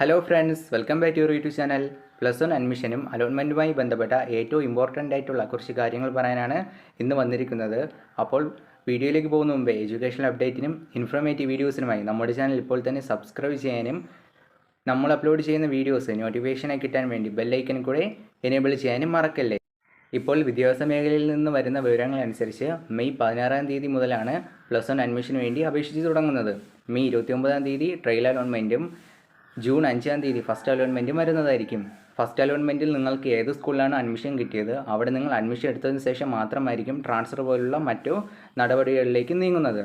Hello friends, welcome back to your YouTube channel. Plus one അഡ്മിഷനും അലോട്ട്മെൻറ്റുമായി ബന്ധപ്പെട്ട ഏറ്റവും ഇമ്പോർട്ടൻ്റ് ആയിട്ടുള്ള കുറച്ച് കാര്യങ്ങൾ പറയാനാണ് ഇന്ന് വന്നിരിക്കുന്നത്. അപ്പോൾ വീഡിയോയിലേക്ക് പോകുന്ന മുമ്പേ എഡ്യൂക്കേഷണൽ അപ്ഡേറ്റിനും ഇൻഫോർമേറ്റീവ് വീഡിയോസിനുമായി നമ്മുടെ ചാനൽ ഇപ്പോൾ തന്നെ സബ്സ്ക്രൈബ് ചെയ്യാനും നമ്മൾ അപ്ലോഡ് ചെയ്യുന്ന വീഡിയോസ് നോട്ടിഫിക്കേഷനായി കിട്ടാൻ വേണ്ടി ബെല്ലൈക്കൻ കൂടെ എനേബിൾ ചെയ്യാനും മറക്കല്ലേ. ഇപ്പോൾ വിദ്യാഭ്യാസ മേഖലയിൽ നിന്ന് വരുന്ന വിവരങ്ങളനുസരിച്ച് മെയ് 16-ാം തീയതി മുതലാണ് പ്ലസ് വൺ അഡ്മിഷന് വേണ്ടി അപേക്ഷിച്ച് തുടങ്ങുന്നത്. മെയ് 29-ാം തീയതി ട്രയൽ അലോട്ട്മെൻറ്റും ജൂൺ 5-ാം തീയതി ഫസ്റ്റ് അലോട്ട്മെൻറ്റും വരുന്നതായിരിക്കും. ഫസ്റ്റ് അലോട്ട്മെൻറ്റിൽ നിങ്ങൾക്ക് ഏത് സ്കൂളിലാണ് അഡ്മിഷൻ കിട്ടിയത് അവിടെ നിങ്ങൾ അഡ്മിഷൻ എടുത്തതിന് ശേഷം മാത്രമായിരിക്കും ട്രാൻസ്ഫർ പോലുള്ള മറ്റു നടപടികളിലേക്ക് നീങ്ങുന്നത്.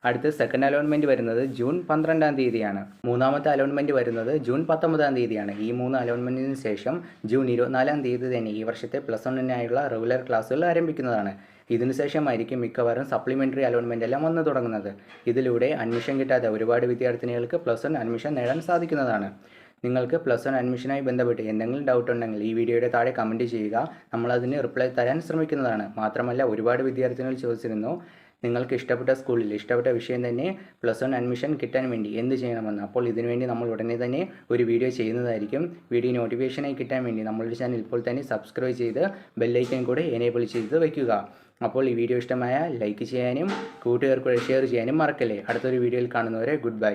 അടുത്ത സെക്കൻഡ് അലോട്ട്മെൻറ്റ് വരുന്നത് ജൂൺ 12-ാം തീയതിയാണ്. മൂന്നാമത്തെ അലോട്ട്മെൻറ്റ് വരുന്നത് ജൂൺ 19-ാം തീയതിയാണ്. ഈ 3 അലോട്ട്മെൻറ്റിന് ശേഷം ജൂൺ 24-ാം തീയതി തന്നെ ഈ വർഷത്തെ പ്ലസ് വണ്ണിനായുള്ള റെഗുലർ ക്ലാസ്സുകൾ ആരംഭിക്കുന്നതാണ്. ഇതിനുശേഷമായിരിക്കും മിക്കവാറും സപ്ലിമെൻ്ററി അലോട്ട്മെൻ്റ് എല്ലാം വന്നു തുടങ്ങുന്നത്. ഇതിലൂടെ അഡ്മിഷൻ കിട്ടാതെ ഒരുപാട് വിദ്യാർത്ഥിനികൾക്ക് പ്ലസ് വൺ അഡ്മിഷൻ നേടാൻ സാധിക്കുന്നതാണ്. നിങ്ങൾക്ക് പ്ലസ് വൺ അഡ്മിഷനായി ബന്ധപ്പെട്ട് എന്തെങ്കിലും ഡൗട്ട് ഉണ്ടെങ്കിൽ ഈ വീഡിയോയുടെ താഴെ കമൻറ്റ് ചെയ്യുക. നമ്മളതിന് റിപ്ലൈ തരാൻ ശ്രമിക്കുന്നതാണ്. മാത്രമല്ല, ഒരുപാട് വിദ്യാർത്ഥികൾ ചോദിച്ചിരുന്നു നിങ്ങൾക്ക് ഇഷ്ടപ്പെട്ട സ്കൂളിൽ ഇഷ്ടപ്പെട്ട വിഷയം തന്നെ പ്ലസ് വൺ അഡ്മിഷൻ കിട്ടാൻ വേണ്ടി എന്ത് ചെയ്യണമെന്ന്. അപ്പോൾ ഇതിനുവേണ്ടി നമ്മൾ ഉടനെ തന്നെ ഒരു വീഡിയോ ചെയ്യുന്നതായിരിക്കും. വീഡിയോ നോട്ടിഫിക്കേഷനായി കിട്ടാൻ വേണ്ടി നമ്മളുടെ ചാനൽ ഇപ്പോൾ തന്നെ സബ്സ്ക്രൈബ് ചെയ്ത് ബെല്ലൈക്കൻ കൂടെ എനേബിൾ ചെയ്ത് വയ്ക്കുക. അപ്പോൾ ഈ വീഡിയോ ഇഷ്ടമായ ലൈക്ക് ചെയ്യാനും കൂട്ടുകാർക്ക് ഷെയർ ചെയ്യാനും മറക്കല്ലേ. അടുത്തൊരു വീഡിയോയിൽ കാണുന്നവരെ ഗുഡ് ബൈ.